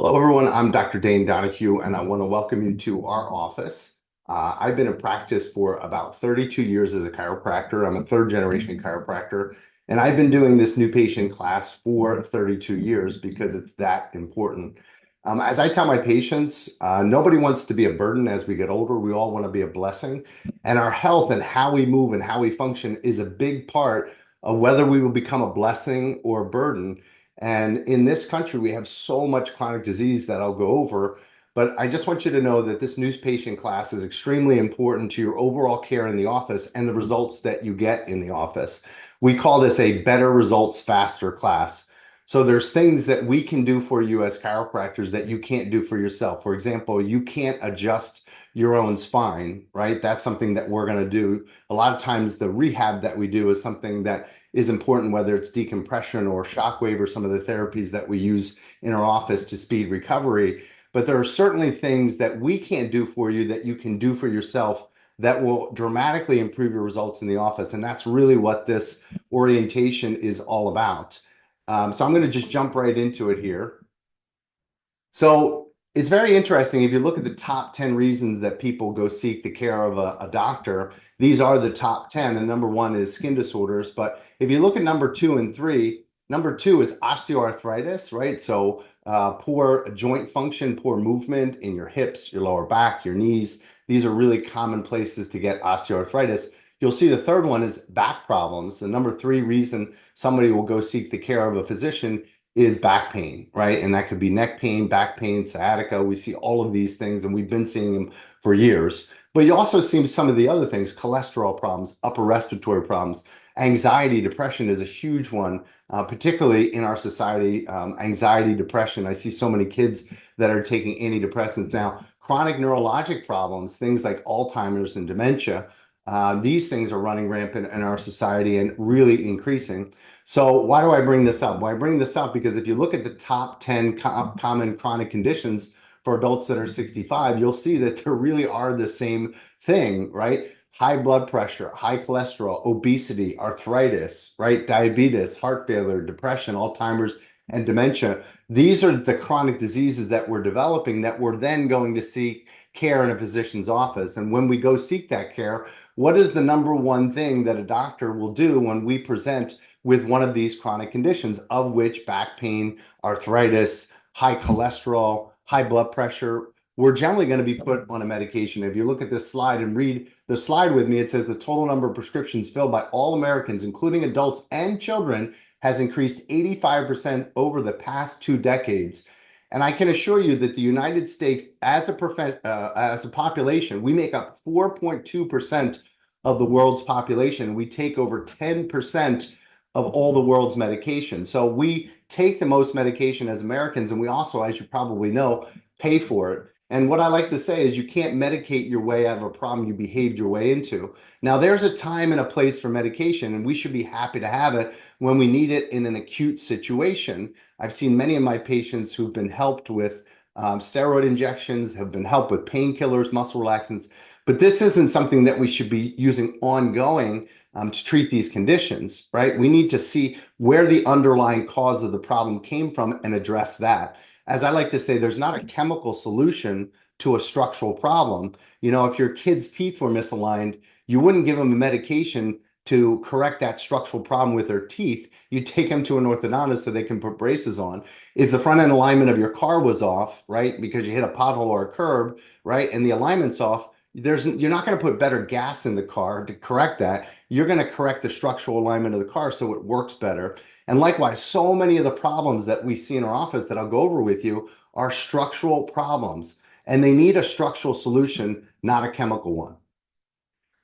Hello, everyone. I'm Dr. Dane Donahue, and I want to welcome you to our office. I've been in practice for about 32 years as a chiropractor. I'm a third generation chiropractor, and I've been doing this new patient class for 32 years because it's that important. As I tell my patients, nobody wants to be a burden as we get older. We all want to be a blessing. And our health and how we move and how we function is a big part of whether we will become a blessing or a burden. And in this country, we have so much chronic disease that I'll go over. But I just want you to know that this new patient class is extremely important to your overall care in the office and the results that you get in the office. We call this a better results faster class. So there's things that we can do for you as chiropractors that you can't do for yourself. For example, you can't adjust your own spine, right? That's something that we're going to do. A lot of times the rehab that we do is something that is important, whether it's decompression or shockwave or some of the therapies that we use in our office to speed recovery. But there are certainly things that we can't do for you that you can do for yourself that will dramatically improve your results in the office. And that's really what this orientation is all about. So I'm going to just jump right into it here. So it's very interesting. If you look at the top 10 reasons that people go seek the care of a doctor, these are the top 10. And number one is skin disorders. But if you look at number two and three, number two is osteoarthritis, right? So poor joint function, poor movement in your hips, your lower back, your knees. These are really common places to get osteoarthritis. You'll see the third one is back problems. The number three reason somebody will go seek the care of a physician is back pain, right? And that could be neck pain, back pain, sciatica. We see all of these things, and we've been seeing them for years. But you also see some of the other things, cholesterol problems, upper respiratory problems, anxiety, depression is a huge one, particularly in our society. Anxiety, depression. I see so many kids that are taking antidepressants now. Chronic neurologic problems, things like Alzheimer's and dementia. These things are running rampant in our society and really increasing. So why do I bring this up? Well, I bring this up because if you look at the top 10 common chronic conditions for adults that are 65, you'll see that there really are the same thing, right? High blood pressure, high cholesterol, obesity, arthritis, right? Diabetes, heart failure, depression, Alzheimer's, and dementia. These are the chronic diseases that we're developing that we're then going to seek care in a physician's office. And when we go seek that care, what is the number one thing that a doctor will do when we present with one of these chronic conditions, of which back pain, arthritis, high cholesterol, high blood pressure? We're generally going to be put on a medication. If you look at this slide and read the slide with me, it says the total number of prescriptions filled by all Americans, including adults and children, has increased 85% over the past 2 decades. And I can assure you that the United States, as a population, we make up 4.2% of the world's population. We take over 10% of all the world's medication. So we take the most medication as Americans, and we also, as you probably know, pay for it. And what I like to say is you can't medicate your way out of a problem you behaved your way into. Now, there's a time and a place for medication, and we should be happy to have it when we need it in an acute situation. I've seen many of my patients who've been helped with steroid injections, have been helped with painkillers, muscle relaxants, but this isn't something that we should be using ongoing to treat these conditions, right? We need to see where the underlying cause of the problem came from and address that. As I like to say, there's not a chemical solution to a structural problem. You know, if your kid's teeth were misaligned, you wouldn't give them a medication to correct that structural problem with their teeth. You take them to an orthodontist so they can put braces on. If the front end alignment of your car was off, right, because you hit a pothole or a curb, right, and the alignment's off, you're not going to put better gas in the car to correct that. You're going to correct the structural alignment of the car so it works better. And likewise, so many of the problems that we see in our office that I'll go over with you are structural problems, and they need a structural solution, not a chemical one.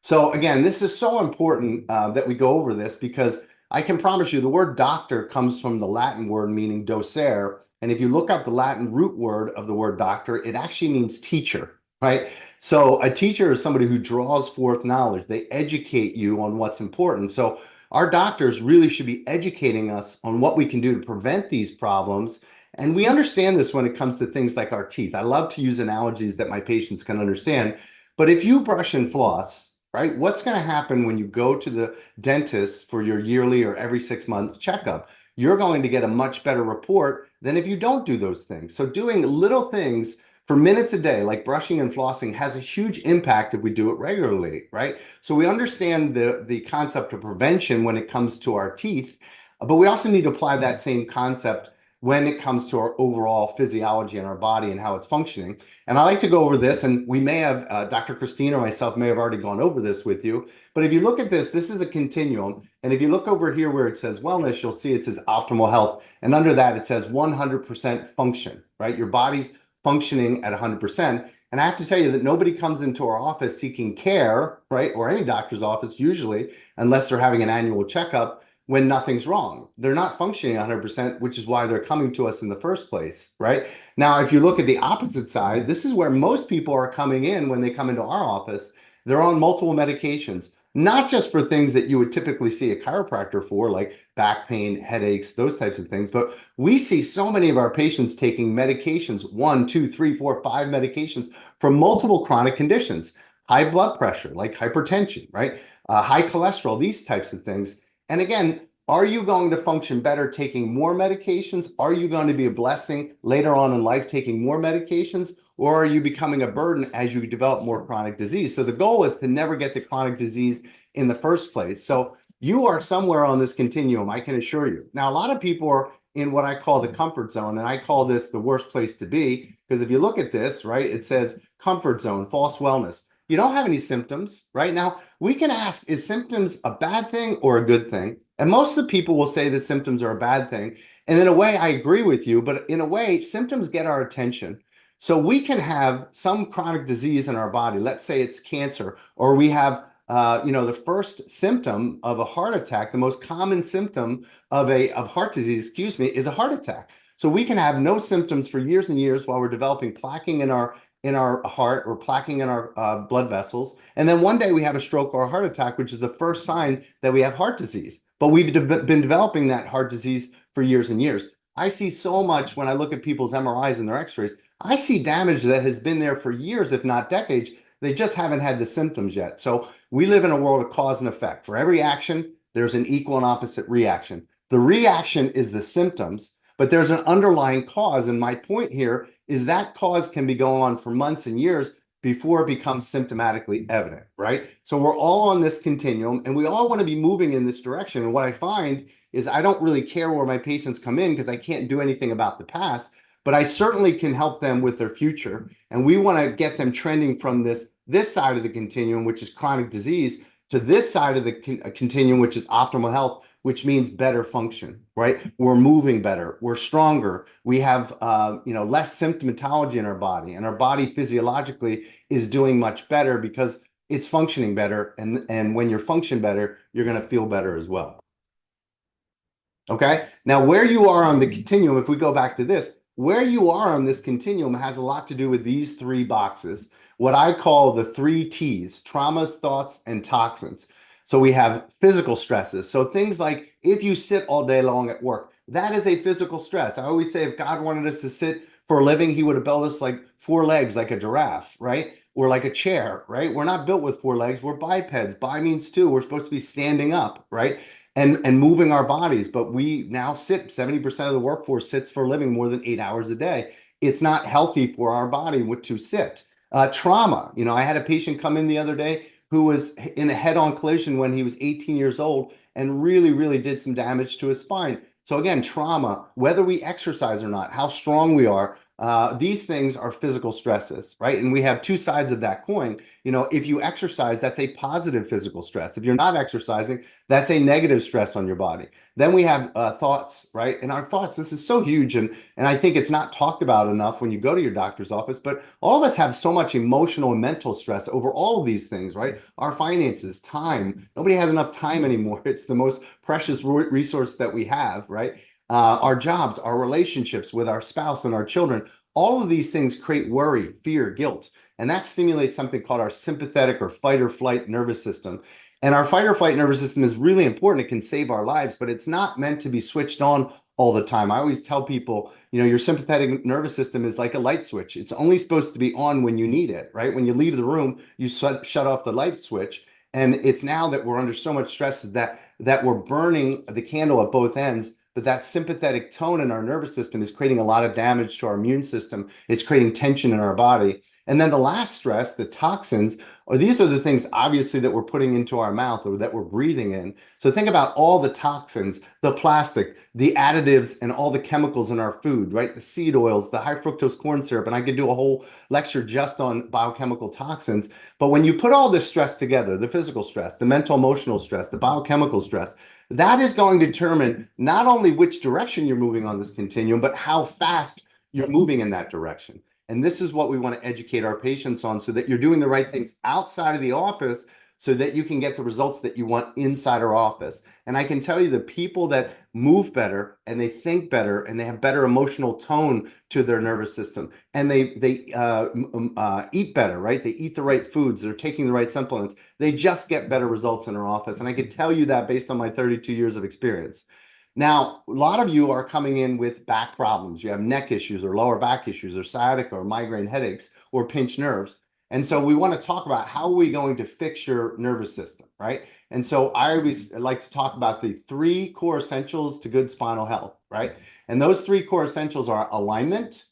So again, this is so important that we go over this because I can promise you the word doctor comes from the Latin word meaning docere. And if you look up the Latin root word of the word doctor, it actually means teacher, right? So a teacher is somebody who draws forth knowledge. They educate you on what's important. So our doctors really should be educating us on what we can do to prevent these problems. And we understand this when it comes to things like our teeth. I love to use analogies that my patients can understand. But if you brush and floss, right, what's going to happen when you go to the dentist for your yearly or every 6 month checkup? you're going to get a much better report than if you don't do those things. So doing little things for minutes a day, like brushing and flossing, has a huge impact if we do it regularly, right? So we understand the concept of prevention when it comes to our teeth, but we also need to apply that same concept when it comes to our overall physiology and our body and how it's functioning. And I like to go over this, and we may have, Dr. Christine or myself may have already gone over this with you, but if you look at this, this is a continuum. And if you look over here where it says wellness, you'll see it says optimal health. And under that, it says 100% function, right? Your body's functioning at 100%. And I have to tell you that nobody comes into our office seeking care, right? Or any doctor's office usually, unless they're having an annual checkup when nothing's wrong. They're not functioning 100%, which is why they're coming to us in the first place, right? Now, if you look at the opposite side, this is where most people are coming in when they come into our office. They're on multiple medications, not just for things that you would typically see a chiropractor for, like back pain, headaches, those types of things. But we see so many of our patients taking medications, 1, 2, 3, 4, 5 medications for multiple chronic conditions, high blood pressure, like hypertension, right? High cholesterol, these types of things. And again, are you going to function better taking more medications? Are you going to be a blessing later on in life taking more medications? Or are you becoming a burden as you develop more chronic disease? So the goal is to never get the chronic disease in the first place. So you are somewhere on this continuum, I can assure you. Now, a lot of people are in what I call the comfort zone, and I call this the worst place to be, because if you look at this, right, it says comfort zone, false wellness. You don't have any symptoms, right? Now, we can ask, is symptoms a bad thing or a good thing? And most of the people will say that symptoms are a bad thing. And in a way, I agree with you, but in a way, symptoms get our attention. So we can have some chronic disease in our body. Let's say it's cancer, or we have, the first symptom of a heart attack, the most common symptom of heart disease, excuse me, is a heart attack. So we can have no symptoms for years and years while we're developing plaquing in our heart or plaquing in our blood vessels. And then one day we have a stroke or a heart attack, which is the first sign that we have heart disease. But we've been developing that heart disease for years and years. I see so much when I look at people's MRIs and their x-rays. I see damage that has been there for years, if not decades. They just haven't had the symptoms yet. So we live in a world of cause and effect. For every action, there's an equal and opposite reaction. The reaction is the symptoms, but there's an underlying cause. And my point here is that cause can be going on for months and years before it becomes symptomatically evident, right? So we're all on this continuum and we all want to be moving in this direction. And what I find is I don't really care where my patients come in because I can't do anything about the past, but I certainly can help them with their future. And we want to get them trending from this side of the continuum, which is chronic disease, to this side of the continuum, which is optimal health, which means better function, right? We're moving better, we're stronger, we have less symptomatology in our body, and our body physiologically is doing much better because it's functioning better. And when you're function better, you're going to feel better as well. Okay, now where you are on the continuum, if we go back to this, where you are on this continuum has a lot to do with these 3 boxes, what I call the 3 T's: traumas, thoughts, and toxins. So we have physical stresses. So things like if you sit all day long at work, that is a physical stress. I always say if God wanted us to sit for a living, he would have built us like 4 legs, like a giraffe, right? Or like a chair, right? We're not built with 4 legs. We're bipeds. Bi means 2. We're supposed to be standing up, right? And moving our bodies. But we now sit, 70% of the workforce sits for a living more than 8 hours a day. It's not healthy for our body to sit. Trauma. I had a patient come in the other day who was in a head-on collision when he was 18 years old and really, really did some damage to his spine. So again, trauma, whether we exercise or not, how strong we are, these things are physical stresses, right? And we have 2 sides of that coin. If you exercise, that's a positive physical stress. If you're not exercising, that's a negative stress on your body. Then we have thoughts, right? And our thoughts, this is so huge. And I think it's not talked about enough when you go to your doctor's office, but all of us have so much emotional and mental stress over all of these things, right? Our finances, time. Nobody has enough time anymore. It's the most precious resource that we have, right? Our jobs, our relationships with our spouse and our children, all of these things create worry, fear, guilt, and that stimulates something called our sympathetic or fight or flight nervous system. And our fight or flight nervous system is really important. It can save our lives, but it's not meant to be switched on all the time. I always tell people, your sympathetic nervous system is like a light switch. It's only supposed to be on when you need it, right? When you leave the room, you shut off the light switch. And it's now that we're under so much stress that we're burning the candle at both ends. but that sympathetic tone in our nervous system is creating a lot of damage to our immune system. It's creating tension in our body. And then the last stress, the toxins, or these are the things obviously that we're putting into our mouth or that we're breathing in. So think about all the toxins, the plastic, the additives, and all the chemicals in our food, right? The seed oils, the high fructose corn syrup. And I could do a whole lecture just on biochemical toxins. But when you put all this stress together, the physical stress, the mental emotional stress, the biochemical stress, that is going to determine not only which direction you're moving on this continuum, but how fast you're moving in that direction. And this is what we want to educate our patients on so that you're doing the right things outside of the office so that you can get the results that you want inside our office. And I can tell you the people that move better and they think better and they have better emotional tone to their nervous system and they eat better, right? They eat the right foods, they're taking the right supplements. They just get better results in our office. And I can tell you that based on my 32 years of experience. Now, a lot of you are coming in with back problems. You have neck issues or lower back issues or sciatica or migraine headaches or pinched nerves. And so we want to talk about how are we going to fix your nervous system, right? And so I always like to talk about the three core essentials to good spinal health, right? And those three core essentials are alignment.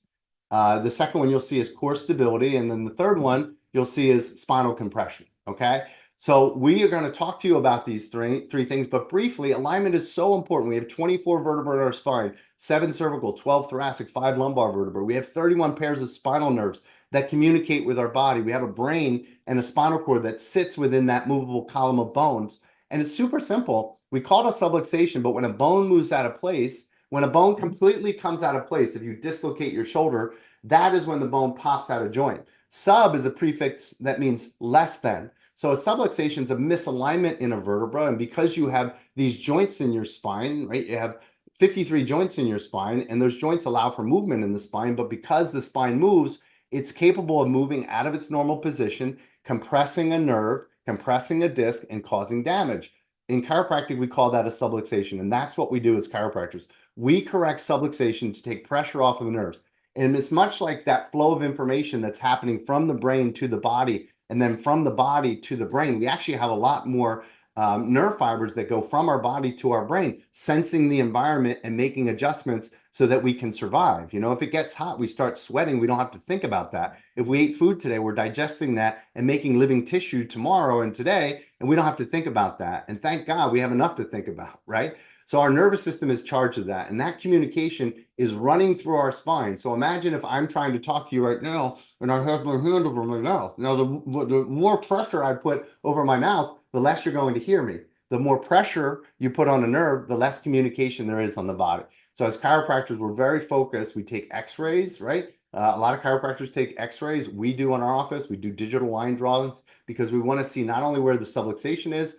The second one you'll see is core stability. And then the third one you'll see is spinal compression, okay? So we are going to talk to you about these three things, but briefly, alignment is so important. We have 24 vertebrae in our spine, 7 cervical, 12 thoracic, 5 lumbar vertebrae. We have 31 pairs of spinal nerves that communicate with our body. We have a brain and a spinal cord that sits within that movable column of bones. And it's super simple. We call it a subluxation, but when a bone moves out of place, when a bone completely comes out of place, if you dislocate your shoulder, that is when the bone pops out of joint. Sub is a prefix that means less than. So a subluxation is a misalignment in a vertebra. And because you have these joints in your spine, right, you have 53 joints in your spine, and those joints allow for movement in the spine. But because the spine moves, it's capable of moving out of its normal position, compressing a nerve, compressing a disc, and causing damage. In chiropractic, we call that a subluxation. And that's what we do as chiropractors. We correct subluxation to take pressure off of the nerves. And it's much like that flow of information that's happening from the brain to the body and then from the body to the brain. We actually have a lot more nerve fibers that go from our body to our brain, sensing the environment and making adjustments so that we can survive. You know, if it gets hot, we start sweating. We don't have to think about that. If we ate food today, we're digesting that and making living tissue tomorrow and today, and we don't have to think about that. And thank God we have enough to think about, right? So our nervous system is charged of that, and that communication is running through our spine. So imagine if I'm trying to talk to you right now and I have my hand over my mouth. Now, the more pressure I put over my mouth, the less you're going to hear me. The more pressure you put on a nerve, the less communication there is on the body. So as chiropractors, we're very focused. We take x-rays, right? A lot of chiropractors take x-rays. We do in our office. We do digital line drawings because we want to see not only where the subluxation is,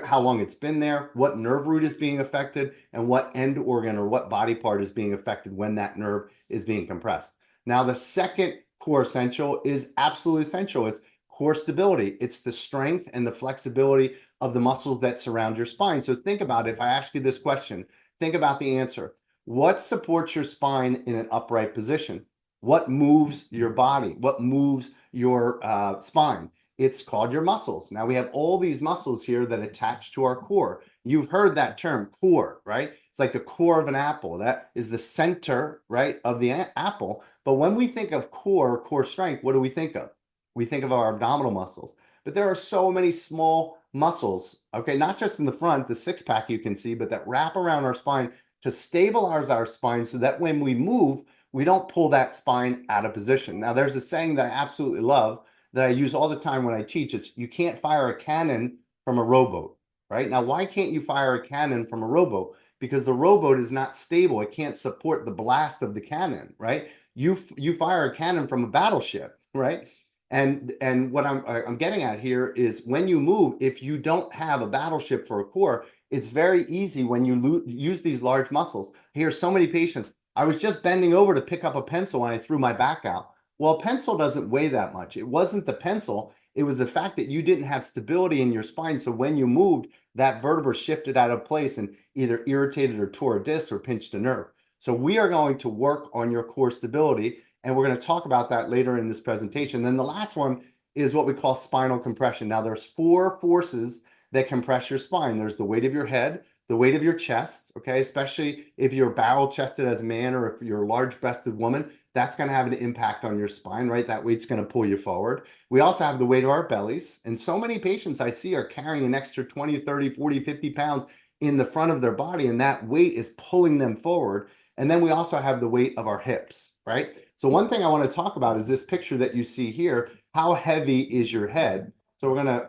how long it's been there, what nerve root is being affected, and what end organ or what body part is being affected when that nerve is being compressed. Now, the second core essential is absolutely essential. It's core stability. It's the strength and the flexibility of the muscles that surround your spine. So think about it. If I ask you this question, think about the answer. What supports your spine in an upright position? What moves your body? What moves your spine? It's called your muscles. Now we have all these muscles here that attach to our core. You've heard that term, core, right? It's like the core of an apple. That is the center, right, of the apple. But when we think of core strength, what do we think of? We think of our abdominal muscles. But there are so many small muscles, okay, not just in the front, the six pack you can see, but that wrap around our spine to stabilize our spine so that when we move, we don't pull that spine out of position. Now, there's a saying that I absolutely love that I use all the time when I teach. It's you can't fire a cannon from a rowboat, right? Now, why can't you fire a cannon from a rowboat? Because the rowboat is not stable. It can't support the blast of the cannon, right? You fire a cannon from a battleship, right? And what I'm getting at here is when you move, if you don't have a battleship for a core, it's very easy when you use these large muscles. I hear so many patients, I was just bending over to pick up a pencil when I threw my back out. Well, a pencil doesn't weigh that much. It wasn't the pencil. It was the fact that you didn't have stability in your spine. So when you moved, that vertebra shifted out of place and either irritated or tore a disc or pinched a nerve. So we are going to work on your core stability. And we're going to talk about that later in this presentation. Then the last one is what we call spinal compression. Now there's 4 forces that compress your spine. There's the weight of your head, the weight of your chest, okay? Especially if you're barrel chested as a man or if you're a large breasted woman, that's going to have an impact on your spine, right? That weight's going to pull you forward. We also have the weight of our bellies. And so many patients I see are carrying an extra 20, 30, 40, 50 pounds in the front of their body, and that weight is pulling them forward. And then we also have the weight of our hips, right? So one thing I want to talk about is this picture that you see here. How heavy is your head? So we're going to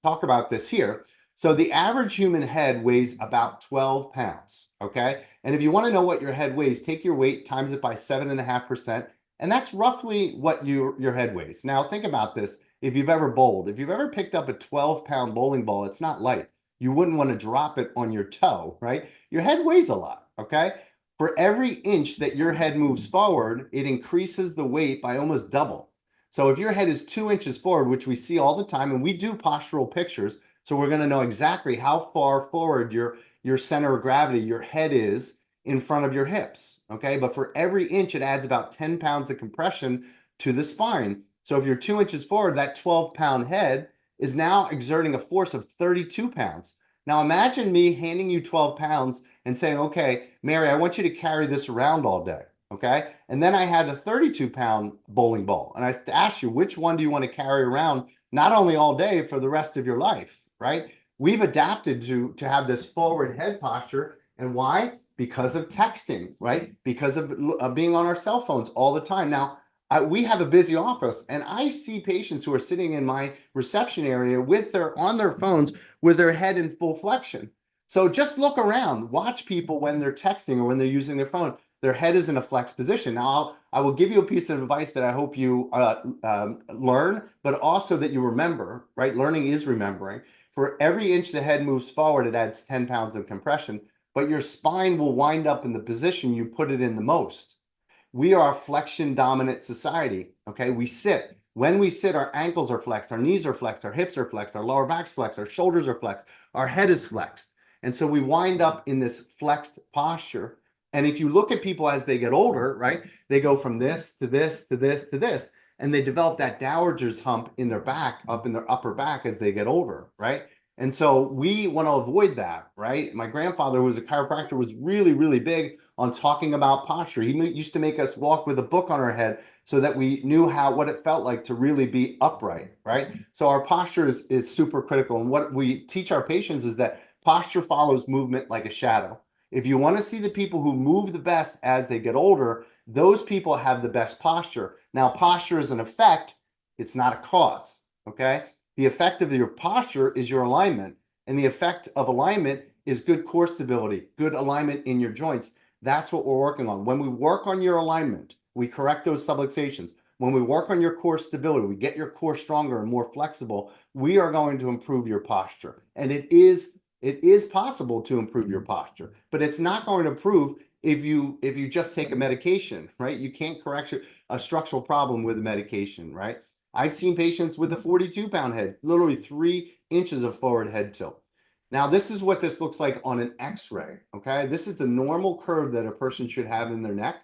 talk about this here. So the average human head weighs about 12 pounds, okay? And if you want to know what your head weighs, take your weight, times it by 7.5%, and that's roughly what your head weighs. Now think about this. If you've ever bowled, if you've ever picked up a 12-pound bowling ball, it's not light. You wouldn't want to drop it on your toe, right? Your head weighs a lot, okay? For every inch that your head moves forward, it increases the weight by almost double. So if your head is 2 inches forward, which we see all the time, and we do postural pictures, so we're going to know exactly how far forward your center of gravity, your head is in front of your hips, okay? But for every inch, it adds about 10 pounds of compression to the spine. So if you're 2 inches forward, that 12-pound head is now exerting a force of 32 pounds. Now imagine me handing you 12 pounds and saying, okay, Mary, I want you to carry this around all day, okay? And then I had a 32-pound bowling ball, and I asked you, which one do you want to carry around not only all day, for the rest of your life, right? We've adapted to have this forward head posture. And why? Because of texting, right? Because of being on our cell phones all the time. Now, we have a busy office, and I see patients who are sitting in my reception area with on their phones with their head in full flexion. So just look around, watch people when they're texting or when they're using their phone. Their head is in a flexed position. Now, I will give you a piece of advice that I hope you learn, but also that you remember, right? Learning is remembering. For every inch the head moves forward, it adds 10 pounds of compression, but your spine will wind up in the position you put it in the most. We are a flexion dominant society, okay? We sit. When we sit, our ankles are flexed, our knees are flexed, our hips are flexed, our lower back's flexed, our shoulders are flexed, our head is flexed. And so we wind up in this flexed posture. And if you look at people as they get older, right, they go from this to this to this to this, and they develop that dowager's hump in their back, up in their upper back as they get older, right? And so we want to avoid that, right? My grandfather, who was a chiropractor, was really, really big on talking about posture. He used to make us walk with a book on our head so that we knew what it felt like to really be upright, right? So our posture is super critical. And what we teach our patients is that posture follows movement like a shadow. If you want to see the people who move the best as they get older, those people have the best posture. Now, posture is an effect, it's not a cause, okay? The effect of your posture is your alignment, and the effect of alignment is good core stability, good alignment in your joints. That's what we're working on. When we work on your alignment, we correct those subluxations. When we work on your core stability, we get your core stronger and more flexible, we are going to improve your posture. And it is possible to improve your posture, but it's not going to improve if you just take a medication, right? You can't correct a structural problem with a medication, right? I've seen patients with a 42-pound head, literally 3 inches of forward head tilt. Now, this is what this looks like on an X-ray, okay? This is the normal curve that a person should have in their neck.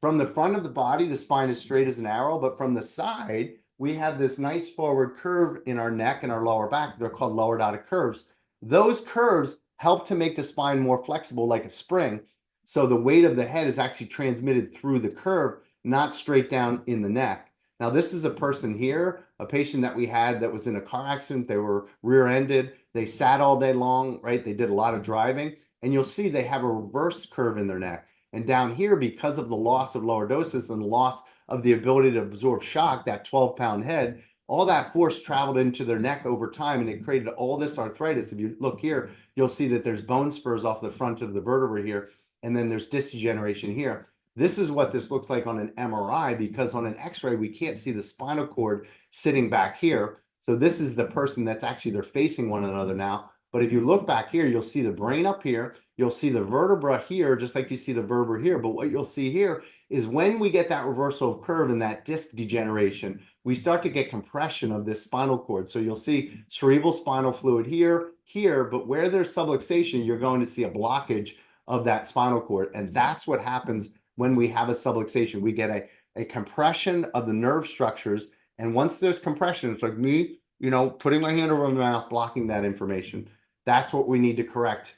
From the front of the body, the spine is straight as an arrow, but from the side, we have this nice forward curve in our neck and our lower back. They're called lordotic curves. Those curves help to make the spine more flexible like a spring. So the weight of the head is actually transmitted through the curve, not straight down in the neck. Now, this is a person here, a patient that we had that was in a car accident. They were rear-ended. They sat all day long, right? They did a lot of driving. And you'll see they have a reversed curve in their neck. And down here, because of the loss of lordosis and the loss of the ability to absorb shock, that 12-pound head, all that force traveled into their neck over time, and it created all this arthritis. If you look here, you'll see that there's bone spurs off the front of the vertebra here, and then there's disc degeneration here. This is what this looks like on an MRI, because on an X-ray, we can't see the spinal cord sitting back here. So this is the person that's actually, they're facing one another now. But if you look back here, you'll see the brain up here. You'll see the vertebra here, just like you see the vertebra here. But what you'll see here is when we get that reversal of curve and that disc degeneration, we start to get compression of this spinal cord. So you'll see cerebral spinal fluid here, but where there's subluxation, you're going to see a blockage of that spinal cord. And that's what happens when we have a subluxation. We get a compression of the nerve structures. And once there's compression, it's like me, putting my hand over my mouth, blocking that information. That's what we need to correct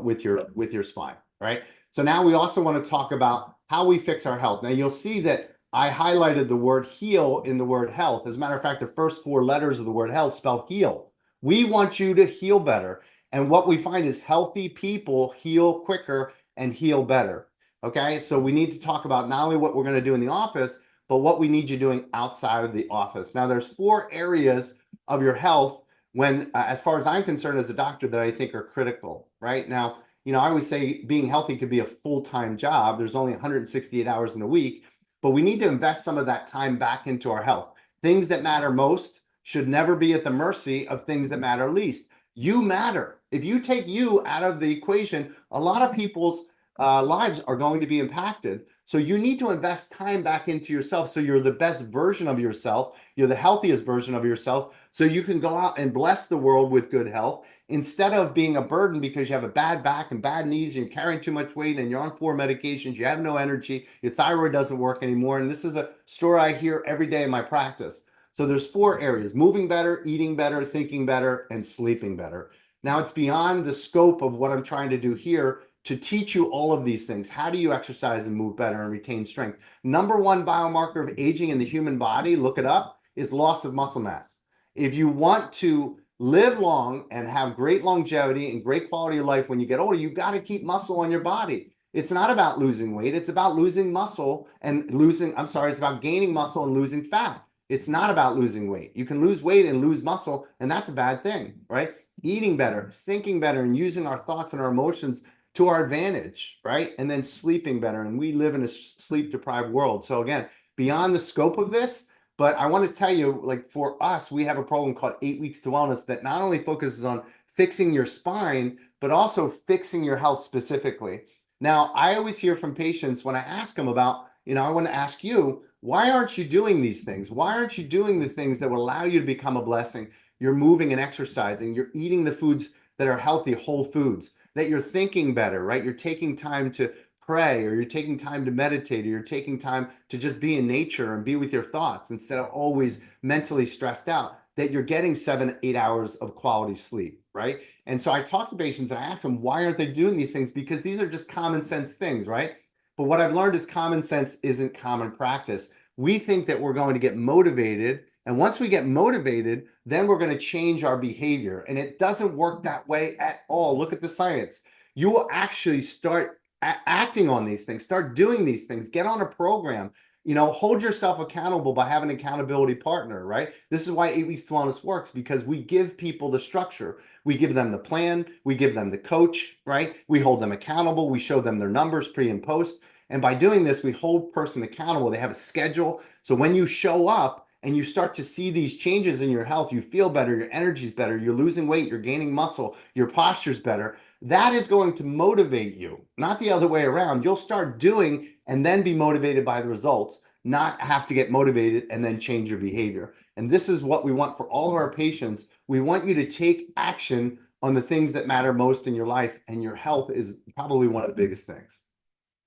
with your spine, right? So now we also want to talk about how we fix our health. Now you'll see that I highlighted the word heal in the word health. As a matter of fact, the first 4 letters of the word health spell heal. We want you to heal better. And what we find is healthy people heal quicker and heal better. Okay, so we need to talk about not only what we're going to do in the office, but what we need you doing outside of the office. Now, there's 4 areas of your health when, as far as I'm concerned as a doctor, that I think are critical, right? Now, I always say being healthy could be a full-time job. There's only 168 hours in a week, but we need to invest some of that time back into our health. Things that matter most should never be at the mercy of things that matter least. You matter. If you take you out of the equation, a lot of people's lives are going to be impacted. So you need to invest time back into yourself so you're the best version of yourself. You're the healthiest version of yourself so you can go out and bless the world with good health instead of being a burden because you have a bad back and bad knees, you're carrying too much weight and you're on 4 medications, you have no energy, your thyroid doesn't work anymore. And this is a story I hear every day in my practice. So there's 4 areas: moving better, eating better, thinking better, and sleeping better. Now it's beyond the scope of what I'm trying to do here to teach you all of these things. How do you exercise and move better and retain strength? Number 1 biomarker of aging in the human body, look it up, is loss of muscle mass. If you want to live long and have great longevity and great quality of life when you get older, you got to keep muscle on your body. It's not about losing weight. It's about losing muscle and it's about gaining muscle and losing fat. It's not about losing weight. You can lose weight and lose muscle, and that's a bad thing, right? Eating better, thinking better, and using our thoughts and our emotions to our advantage, right? And then sleeping better. And we live in a sleep deprived world. So again, beyond the scope of this, but I want to tell you, like for us, we have a program called 8 Weeks to Wellness that not only focuses on fixing your spine, but also fixing your health specifically. Now, I always hear from patients when I ask them about, I want to ask you, why aren't you doing these things? Why aren't you doing the things that will allow you to become a blessing? You're moving and exercising. You're eating the foods that are healthy, whole foods, that you're thinking better, right? You're taking time to pray, or you're taking time to meditate, or you're taking time to just be in nature and be with your thoughts instead of always mentally stressed out, that you're getting 7, 8 hours of quality sleep, right? And so I talk to patients and I ask them, why aren't they doing these things? Because these are just common sense things, right? But what I've learned is common sense isn't common practice. We think that we're going to get motivated. And once we get motivated, then we're going to change our behavior. And it doesn't work that way at all. Look at the science. You will actually start acting on these things, start doing these things, get on a program, hold yourself accountable by having an accountability partner, right? This is why 8 Weeks to Wellness works, because we give people the structure. We give them the plan, we give them the coach, right? We hold them accountable, we show them their numbers pre and post. And by doing this, we hold person accountable. They have a schedule. So when you show up and you start to see these changes in your health, you feel better, your energy's better, you're losing weight, you're gaining muscle, your posture's better. That is going to motivate you, not the other way around. You'll start doing and then be motivated by the results, not have to get motivated and then change your behavior. And this is what we want for all of our patients. We want you to take action on the things that matter most in your life, and your health is probably one of the biggest things.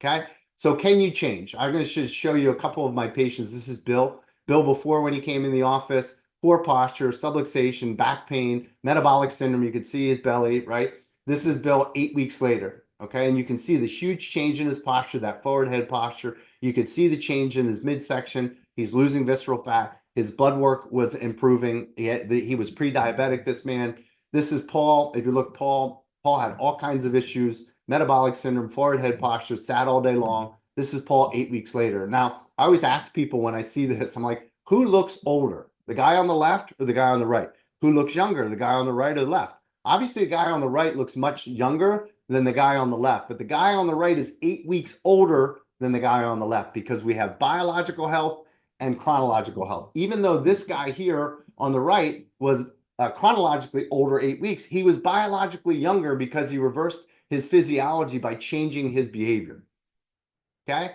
Okay, so can you change? I'm going to just show you a couple of my patients. This is Bill. Bill before, when he came in the office, poor posture, subluxation, back pain, metabolic syndrome. You can see his belly, right? This is Bill 8 weeks later, okay? And you can see the huge change in his posture, that forward head posture. You can see the change in his midsection. He's losing visceral fat. His blood work was improving. He was pre-diabetic, this man. This is Paul. If you look, Paul had all kinds of issues, metabolic syndrome, forward head posture, sat all day long. This is Paul 8 weeks later. Now, I always ask people when I see this, I'm like, who looks older? The guy on the left or the guy on the right? Who looks younger? The guy on the right or the left? Obviously, the guy on the right looks much younger than the guy on the left, but the guy on the right is 8 weeks older than the guy on the left, because we have biological health and chronological health. Even though this guy here on the right was chronologically older 8 weeks, he was biologically younger because he reversed his physiology by changing his behavior. Okay?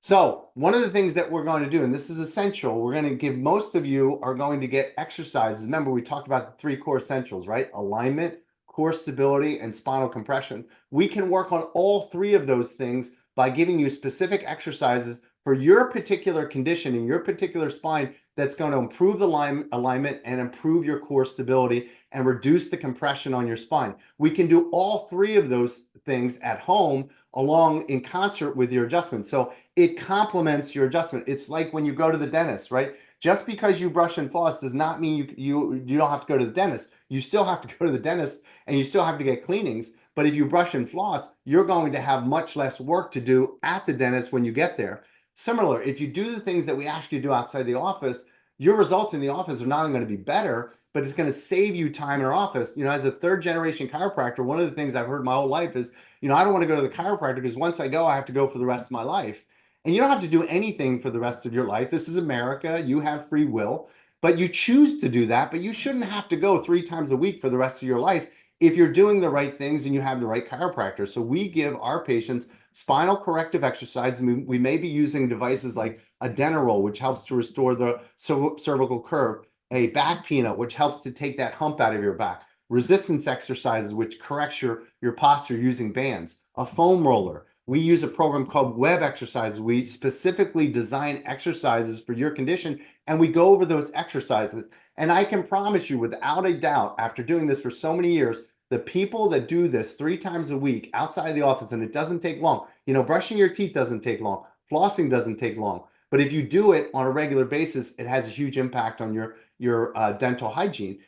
So one of the things that we're going to do, and this is essential, we're going to give, most of you are going to get exercises. Remember, we talked about the 3 core essentials, right? Alignment, core stability, and spinal compression. We can work on all 3 of those things by giving you specific exercises for your particular condition in your particular spine that's going to improve the alignment and improve your core stability and reduce the compression on your spine. We can do all three of those things at home along in concert with your adjustment. So it complements your adjustment. It's like when you go to the dentist, right? Just because you brush and floss does not mean you don't have to go to the dentist. You still have to go to the dentist and you still have to get cleanings. But if you brush and floss, you're going to have much less work to do at the dentist when you get there. Similar, if you do the things that we ask you to do outside the office, your results in the office are not only going to be better, but it's going to save you time in our office. You know, as a third generation chiropractor, one of the things I've heard my whole life is, you know, I don't want to go to the chiropractor because once I go, I have to go for the rest of my life. And you don't have to do anything for the rest of your life. This is America. You have free will, but you choose to do that. But you shouldn't have to go 3 times a week for the rest of your life if you're doing the right things and you have the right chiropractor. So we give our patients spinal corrective exercises. We may be using devices like a Dentarol, which helps to restore the cervical curve, a back peanut, which helps to take that hump out of your back, resistance exercises, which corrects your posture using bands, a foam roller. We use a program called Web Exercises. We specifically design exercises for your condition, and we go over those exercises. And I can promise you without a doubt, after doing this for so many years, the people that do this 3 times a week outside the office, and it doesn't take long, you know, brushing your teeth doesn't take long, flossing doesn't take long, but if you do it on a regular basis, it has a huge impact on your dental hygiene.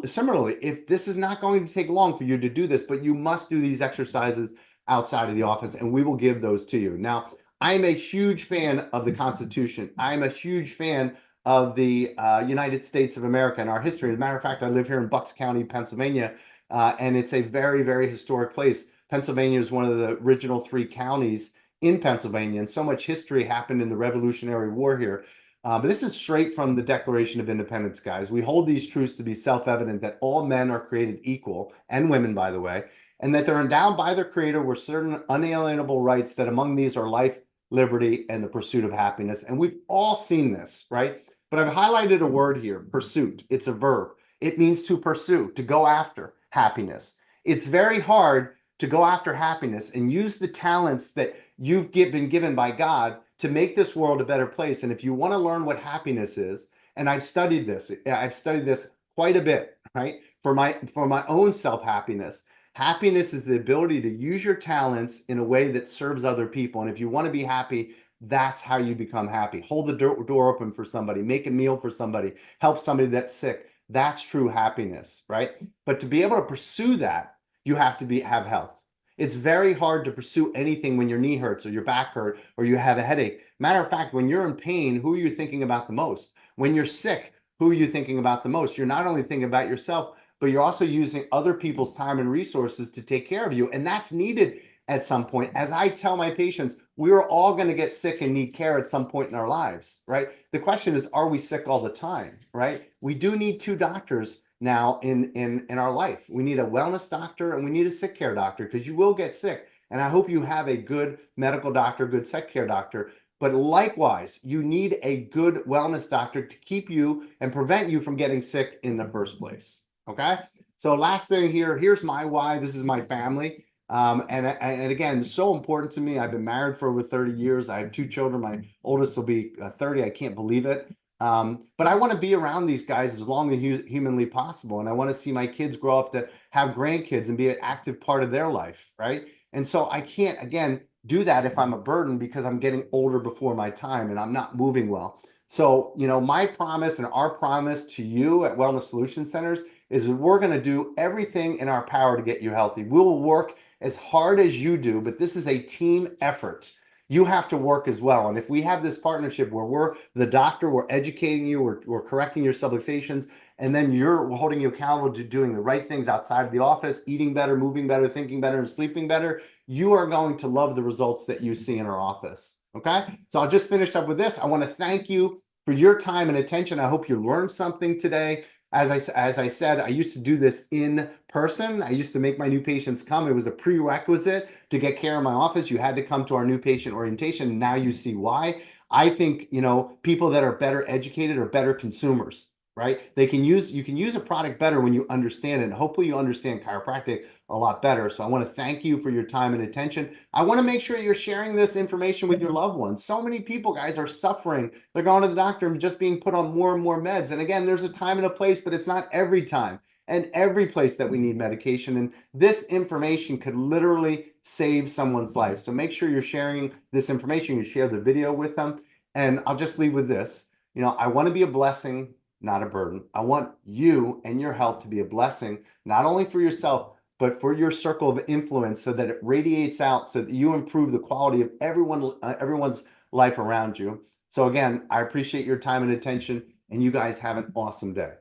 Similarly, if this is not going to take long for you to do this, but you must do these exercises outside of the office, and we will give those to you. Now, I'm a huge fan of the Constitution. I'm a huge fan of the United States of America and our history. As a matter of fact, I live here in Bucks County, Pennsylvania, and it's a very, very historic place. Pennsylvania is one of the original 3 counties in Pennsylvania, and so much history happened in the Revolutionary War here. But this is straight from the Declaration of Independence, guys. We hold these truths to be self-evident that all men are created equal, and women, by the way, and that they're endowed by their creator with certain unalienable rights, that among these are life, liberty, and the pursuit of happiness. And we've all seen this, right? But I've highlighted a word here, pursuit. It's a verb. It means to pursue, to go after happiness. It's very hard to go after happiness and use the talents that you've been given by God to make this world a better place. And if you want to learn what happiness is, and I've studied this quite a bit, right? For my own self-happiness. Happiness is the ability to use your talents in a way that serves other people. And if you want to be happy, that's how you become happy. Hold the door open for somebody, make a meal for somebody, help somebody that's sick. That's true happiness, right? But to be able to pursue that, you have to have health. It's very hard to pursue anything when your knee hurts or your back hurt or you have a headache. Matter of fact, when you're in pain, who are you thinking about the most? When you're sick, who are you thinking about the most? You're not only thinking about yourself, but you're also using other people's time and resources to take care of you. And that's needed at some point. As I tell my patients, we're all going to get sick and need care at some point in our lives, right? The question is, are we sick all the time, right? We do need 2 doctors now in our life. We need a wellness doctor and we need a sick care doctor, because you will get sick. And I hope you have a good medical doctor, good sick care doctor. But likewise, you need a good wellness doctor to keep you and prevent you from getting sick in the first place. Okay. So last thing here, here's my why. This is my family. And again, so important to me. I've been married for over 30 years. I have 2 children. My oldest will be 30. I can't believe it. But I want to be around these guys as long as humanly possible. And I want to see my kids grow up to have grandkids and be an active part of their life. Right. And so I can't, again, do that if I'm a burden, because I'm getting older before my time and I'm not moving well. So, you know, my promise and our promise to you at Wellness Solution Centers is that we're going to do everything in our power to get you healthy. We will work as hard as you do, but this is a team effort. You have to work as well. And if we have this partnership where we're the doctor, we're educating you, we're correcting your subluxations, and then we're holding you accountable to doing the right things outside of the office, eating better, moving better, thinking better, and sleeping better, you are going to love the results that you see in our office. Okay. So I'll just finish up with this. I want to thank you for your time and attention. I hope you learned something today. As I said, I used to do this in person. I used to make my new patients come. It was a prerequisite to get care in my office. You had to come to our new patient orientation. Now you see why. I think, you know, people that are better educated are better consumers. right? You can use a product better when you understand it. And hopefully you understand chiropractic a lot better. So I want to thank you for your time and attention. I want to make sure you're sharing this information with your loved ones. So many people, guys, are suffering. They're going to the doctor and just being put on more and more meds. And again, there's a time and a place, but it's not every time and every place that we need medication. And this information could literally save someone's life. So make sure you're sharing this information. You share the video with them. And I'll just leave with this. You know, I want to be a blessing, not a burden. I want you and your health to be a blessing, not only for yourself, but for your circle of influence, so that it radiates out, so that you improve the quality of everyone's life around you. So again, I appreciate your time and attention, and you guys have an awesome day.